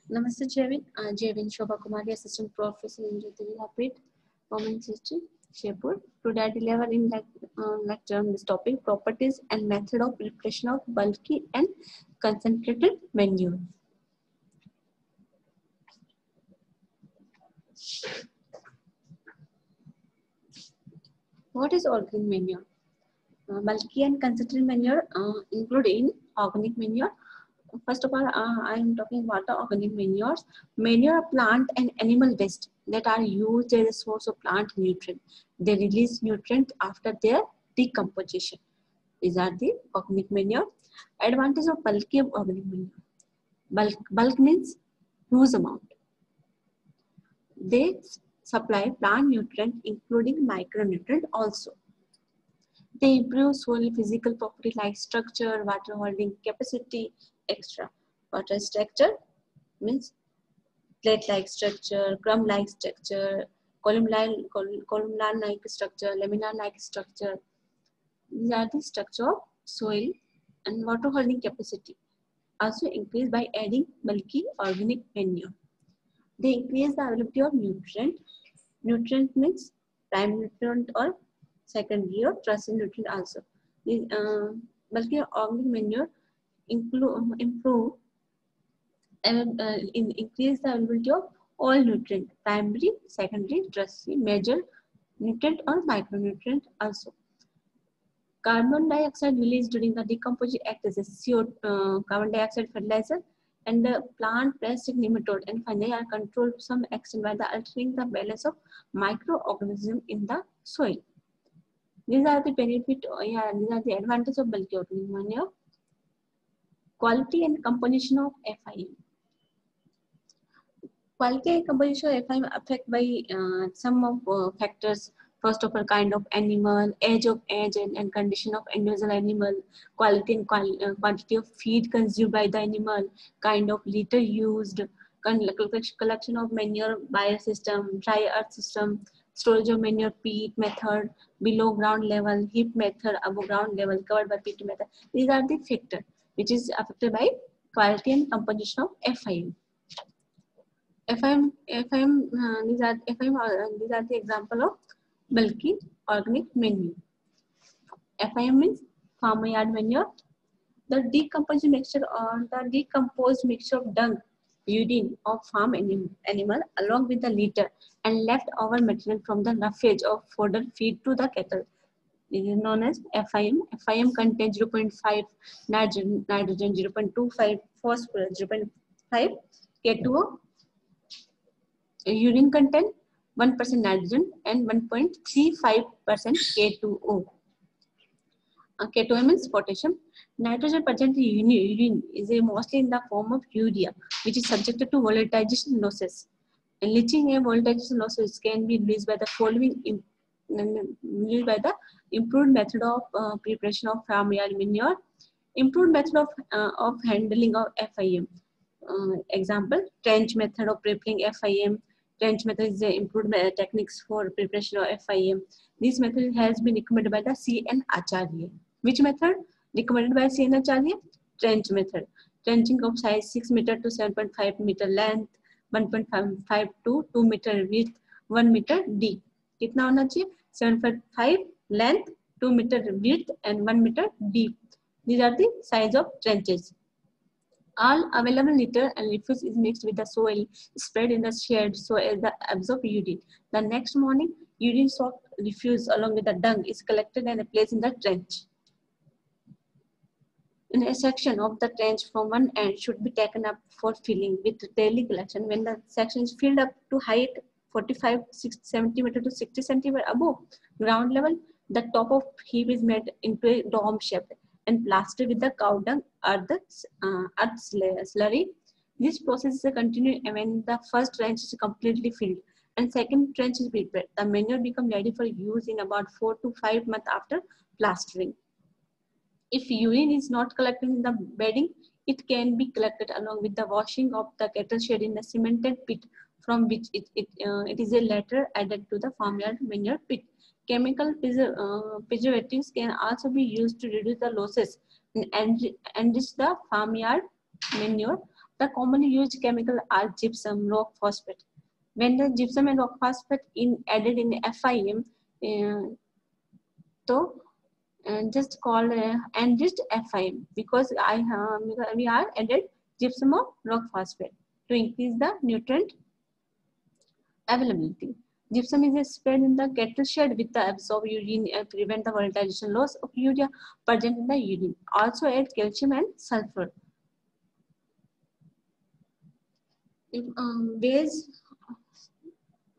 Namaste, Jevin. Jevin Shobha Kumari, Assistant Professor in Jyotiri Rapid Government System, Shepur. Today I deliver in lecture on this topic, properties and method of preparation of bulky and concentrated manure. What is organic manure? Bulky and concentrated manure include in organic manure. First of all, I am talking about the organic manures. Manure are plant and animal waste that are used as a source of plant nutrient. They release nutrient after their decomposition. These are the organic manure. Advantage of bulky of organic manure. Bulk means huge amount. They supply plant nutrient including micronutrient also. They improve soil physical property like structure, water holding capacity, extra. Water structure means plate-like structure, crumb-like structure, columnar-like structure, laminar-like structure. These are the structure of soil and water holding capacity. Also increased by adding bulky organic manure. They increase the availability of nutrient. Nutrient means prime nutrient or secondary or tertiary nutrient also. Bulky organic manure improve increase the availability of all nutrient, primary, secondary, tertiary, major nutrient or micronutrient also. Carbon dioxide released during the decomposition acts as a carbon dioxide fertilizer, and the plant plastic nematode and fungi are controlled to some extent by the altering the balance of microorganisms in the soil. These are the benefit, these are the advantages of bulky organic manure. Quality and composition of FIM. Quality and composition of FIM affected by some of factors. First of all, kind of animal, age and condition of individual animal, quality and quantity of feed consumed by the animal, kind of litter used, collection of manure biosystem, dry earth system, storage of manure peat method, below ground level, heap method, above ground level, covered by peat method. These are the factors which is affected by quality and composition of FIM. These are the example of bulky organic manure. FIM means farmyard manure. The decomposed mixture or the decomposed mixture of dung, urine of farm animal along with the litter and leftover material from the roughage of fodder feed to the cattle. This is known as FIM. FIM contains 0.5 nitrogen, 0.25 phosphorus, 0.5 K2O. Urine content 1% nitrogen and 1.35% K2O. K2O means potassium. Nitrogen present in urine is mostly in the form of urea, which is subjected to volatilization losses. And leaching and volatilization losses can be released by the following improved method of preparation of farmyard manure, improved method of handling of FIM. Example, trench method of preparing FIM. Trench method is the improved techniques for preparation of FIM. This method has been recommended by the C.N. Acharya. Which method? Recommended by C.N. Acharya? Trench method. Trenching of size 6 meter to 7.5 meter length, 1.5 to 2 meter width, 1 meter deep. कितना होना चाहिए? 7.5 length, 2 meter width and 1 meter deep. These are the size of trenches. All available litter and refuse is mixed with the soil, spread in the shed so as to absorb urine. The next morning, urine soaked refuse along with the dung is collected and placed in the trench. In a section of the trench from one end should be taken up for filling with daily collection. When the section is filled up to height 45 centimeter to 60 centimeter above ground level, the top of heap is made into a dome shape and plastered with the cow dung or the earth slurry. This process is continued when the first trench is completely filled and second trench is prepared. The manure becomes ready for use in about 4 to 5 months after plastering. If urine is not collected in the bedding, it can be collected along with the washing of the cattle shed in a cemented pit from which it is a later added to the farmyard manure pit. Chemical preservatives can also be used to reduce the losses and enrich the farmyard manure, the commonly used chemical are gypsum, rock phosphate. When the gypsum and rock phosphate added in FIM, so just called enriched FIM, because we are added gypsum or rock phosphate to increase the nutrient availability. Gypsum is spread in the cattle shed with the absorbed urine and prevent the volatilization loss of urea present in the urine. Also add calcium and sulfur. Ways,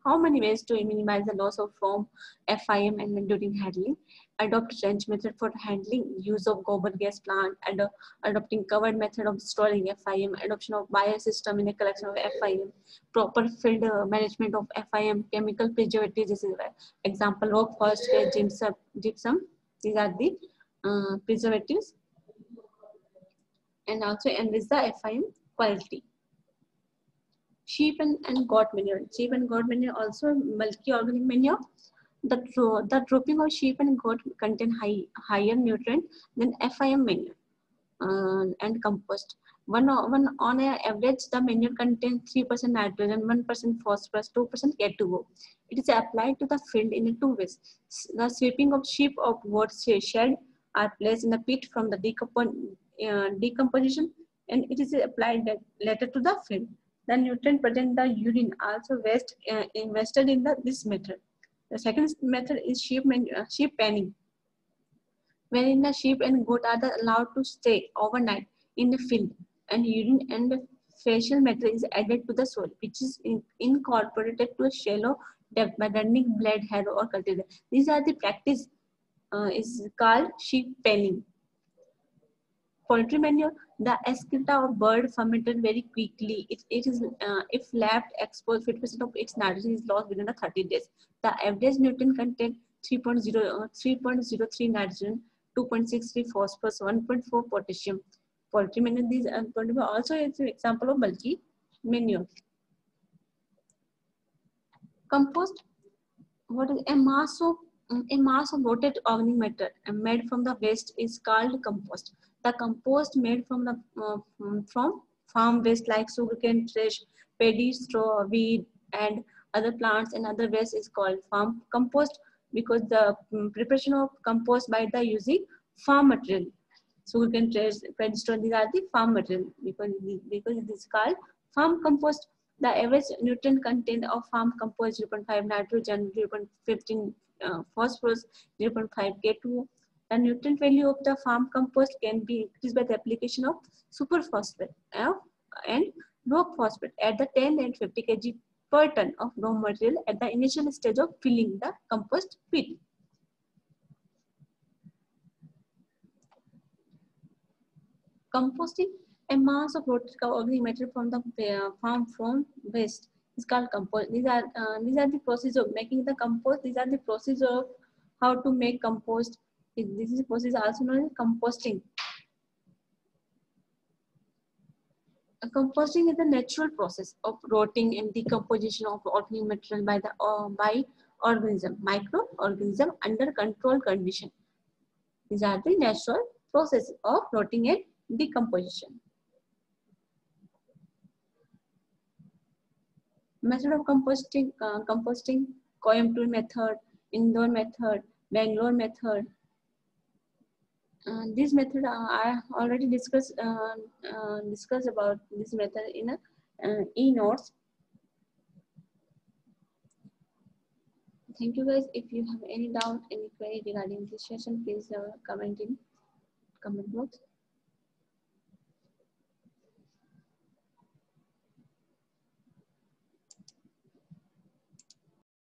how many ways to minimize the loss of foam, FIM, and then during handling? Adopt trench method for handling, use of gobar gas plant, and adopting covered method of storing FIM, adoption of biosystem in the collection of FIM, proper field management of FIM, chemical preservatives. This is example rock phosphate, gypsum. These are the preservatives, and also enrich the FIM quality. Sheep and goat manure. Sheep and goat manure also bulky organic manure. The dropping of sheep and goat contain higher nutrient than FIM manure and compost. One on an average, the manure contains 3% nitrogen, 1% phosphorus, 2% K2O. It is applied to the field in two ways. The sweeping of sheep or goat shed are placed in the pit from the decomposition, and it is applied later to the field. The nutrient present in the urine also invested in this method. The second method is sheep penning, wherein the sheep and goat are allowed to stay overnight in the field, and urine and facial matter is added to the soil, which is incorporated to a shallow depth by running blade, harrow, or cultivator. These are the practice is called sheep penning. Poultry manure, the excreta of bird fermented very quickly. It is if left exposed, 50% of its nitrogen is lost within the 30 days. The average nutrient content 3.03 nitrogen, 2.63 phosphorus, 1.4 potassium. Poultry manure, these also is an example of bulky manure. Compost, what is a mass of rotted organic matter made from the waste is called compost. The compost made from the from farm waste like sugarcane trash, paddy, straw, weed, and other plants and other waste is called farm compost, because the preparation of compost by the using farm material. Sugarcane trash, paddy, straw, these are the farm material, because it is called farm compost. The average nutrient content of farm compost 0.5 nitrogen, 0.15 phosphorus, 0.5 K2O. The nutrient value of the farm compost can be increased by the application of superphosphate and rock phosphate at the 10 and 50 kg per ton of raw material at the initial stage of filling the compost pit. Composting, a mass of rotted organic matter from the farm from waste is called compost. These are the process of making the compost. These are the process of how to make compost. This is process also known as composting. Composting is the natural process of rotting and decomposition of organic material by microorganism under controlled condition. These are the natural process of rotting and decomposition. Method of composting, Coimbatore method, Indore method, Bangalore method. This method I already discussed about this method in a e-notes. Thank you guys. If you have any doubt, any query regarding this session, please comment in comment box.